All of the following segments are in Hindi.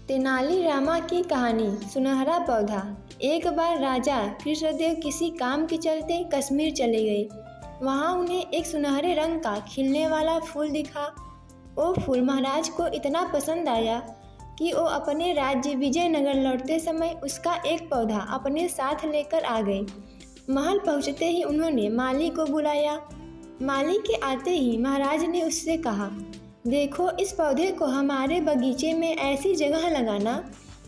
तेनालीरामा की कहानी। सुनहरा पौधा। एक बार राजा कृष्णदेव किसी काम के चलते कश्मीर चले गए। वहाँ उन्हें एक सुनहरे रंग का खिलने वाला फूल दिखा। वो फूल महाराज को इतना पसंद आया कि वो अपने राज्य विजयनगर लौटते समय उसका एक पौधा अपने साथ लेकर आ गए। महल पहुँचते ही उन्होंने माली को बुलाया। माली के आते ही महाराज ने उससे कहा, देखो, इस पौधे को हमारे बगीचे में ऐसी जगह लगाना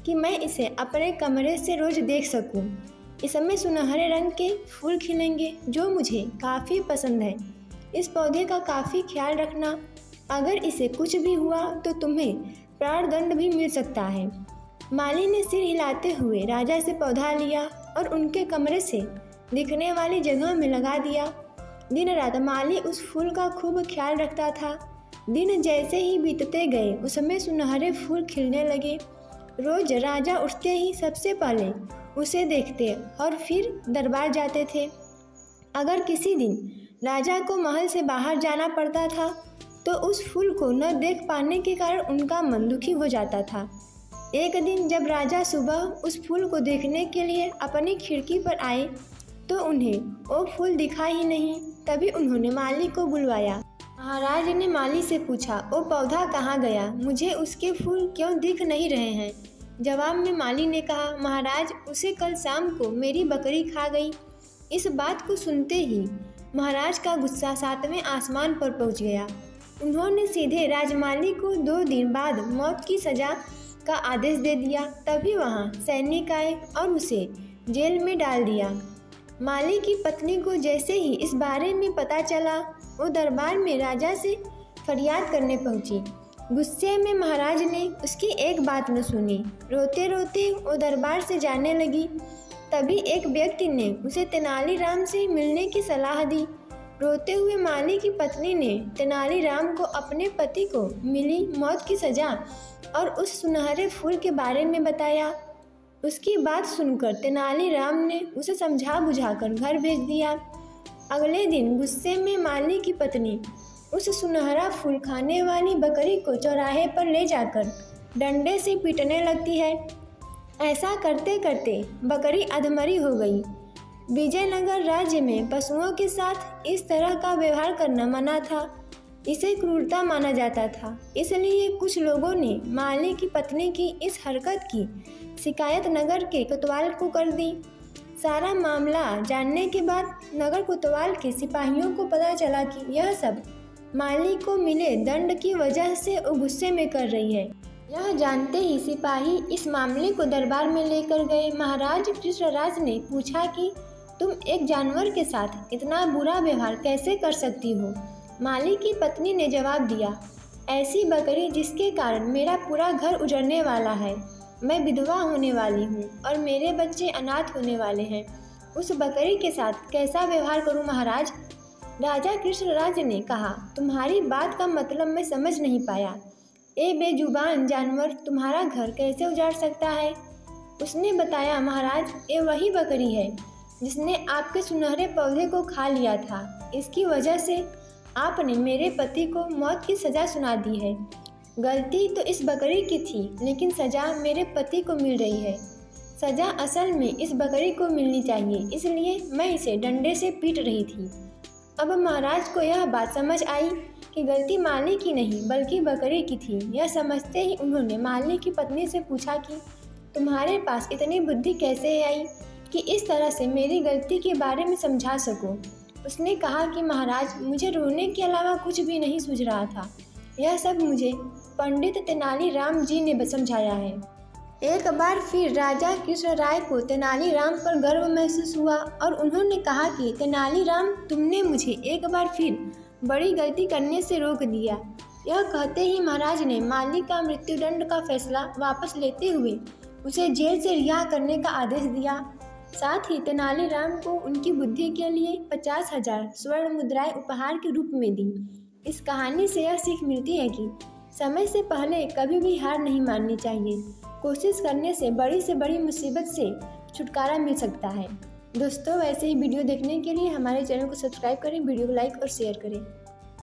कि मैं इसे अपने कमरे से रोज देख सकूं। इसमें सुनहरे रंग के फूल खिलेंगे जो मुझे काफ़ी पसंद है। इस पौधे का काफ़ी ख्याल रखना। अगर इसे कुछ भी हुआ तो तुम्हें प्राणदंड भी मिल सकता है। माली ने सिर हिलाते हुए राजा से पौधा लिया और उनके कमरे से दिखने वाली जगह में लगा दिया। दिन रात माली उस फूल का खूब ख्याल रखता था। दिन जैसे ही बीतते गए उसमें सुनहरे फूल खिलने लगे। रोज राजा उठते ही सबसे पहले उसे देखते और फिर दरबार जाते थे। अगर किसी दिन राजा को महल से बाहर जाना पड़ता था तो उस फूल को न देख पाने के कारण उनका मन दुखी हो जाता था। एक दिन जब राजा सुबह उस फूल को देखने के लिए अपनी खिड़की पर आए तो उन्हें वो फूल दिखा ही नहीं। तभी उन्होंने माली को बुलवाया। महाराज ने माली से पूछा, वो पौधा कहाँ गया? मुझे उसके फूल क्यों दिख नहीं रहे हैं? जवाब में माली ने कहा, महाराज, उसे कल शाम को मेरी बकरी खा गई। इस बात को सुनते ही महाराज का गुस्सा 7वें आसमान पर पहुँच गया। उन्होंने सीधे राजमाली को 2 दिन बाद मौत की सज़ा का आदेश दे दिया। तभी वहाँ सैनिक आए और उसे जेल में डाल दिया। माली की पत्नी को जैसे ही इस बारे में पता चला वो दरबार में राजा से फरियाद करने पहुंची। गुस्से में महाराज ने उसकी एक बात न सुनी। रोते रोते वो दरबार से जाने लगी। तभी एक व्यक्ति ने उसे तेनालीराम से मिलने की सलाह दी। रोते हुए माली की पत्नी ने तेनालीराम को अपने पति को मिली मौत की सज़ा और उस सुनहरे फूल के बारे में बताया। उसकी बात सुनकर तेनालीराम ने उसे समझा बुझाकर घर भेज दिया। अगले दिन गुस्से में माली की पत्नी उस सुनहरा फूल खाने वाली बकरी को चौराहे पर ले जाकर डंडे से पीटने लगती है। ऐसा करते करते बकरी अधमरी हो गई। विजयनगर राज्य में पशुओं के साथ इस तरह का व्यवहार करना मना था। इसे क्रूरता माना जाता था। इसलिए कुछ लोगों ने माली की पत्नी की इस हरकत की शिकायत नगर के कोतवाल को कर दी। सारा मामला जानने के बाद नगर कोतवाल के सिपाहियों को पता चला कि यह सब माली को मिले दंड की वजह से वो गुस्से में कर रही है। यह जानते ही सिपाही इस मामले को दरबार में लेकर गए। महाराज कृष्णराज ने पूछा कि तुम एक जानवर के साथ इतना बुरा व्यवहार कैसे कर सकती हो? माली की पत्नी ने जवाब दिया, ऐसी बकरी जिसके कारण मेरा पूरा घर उजड़ने वाला है, मैं विधवा होने वाली हूँ और मेरे बच्चे अनाथ होने वाले हैं, उस बकरी के साथ कैसा व्यवहार करूँ महाराज? राजा कृष्णराज ने कहा, तुम्हारी बात का मतलब मैं समझ नहीं पाया। ए बेजुबान जानवर, तुम्हारा घर कैसे उजाड़ सकता है? उसने बताया, महाराज, ये वही बकरी है जिसने आपके सुनहरे पौधे को खा लिया था। इसकी वजह से आपने मेरे पति को मौत की सज़ा सुना दी है। गलती तो इस बकरी की थी, लेकिन सज़ा मेरे पति को मिल रही है। सज़ा असल में इस बकरी को मिलनी चाहिए, इसलिए मैं इसे डंडे से पीट रही थी। अब महाराज को यह बात समझ आई कि गलती माली की नहीं बल्कि बकरी की थी। यह समझते ही उन्होंने माली की पत्नी से पूछा कि तुम्हारे पास इतनी बुद्धि कैसे आई कि इस तरह से मेरी गलती के बारे में समझा सको? उसने कहा कि महाराज, मुझे रोने के अलावा कुछ भी नहीं सूझ रहा था। यह सब मुझे पंडित तेनालीराम जी ने समझाया है। एक बार फिर राजा कृष्णराय को तेनालीराम पर गर्व महसूस हुआ और उन्होंने कहा कि तेनालीराम, तुमने मुझे एक बार फिर बड़ी गलती करने से रोक दिया। यह कहते ही महाराज ने माली का मृत्युदंड का फैसला वापस लेते हुए उसे जेल से रिहा करने का आदेश दिया। साथ ही तेनालीराम को उनकी बुद्धि के लिए 50,000 स्वर्ण मुद्राएं उपहार के रूप में दी। इस कहानी से यह सीख मिलती है कि समय से पहले कभी भी हार नहीं माननी चाहिए। कोशिश करने से बड़ी मुसीबत से छुटकारा मिल सकता है। दोस्तों, ऐसे ही वीडियो देखने के लिए हमारे चैनल को सब्सक्राइब करें, वीडियो को लाइक और शेयर करें।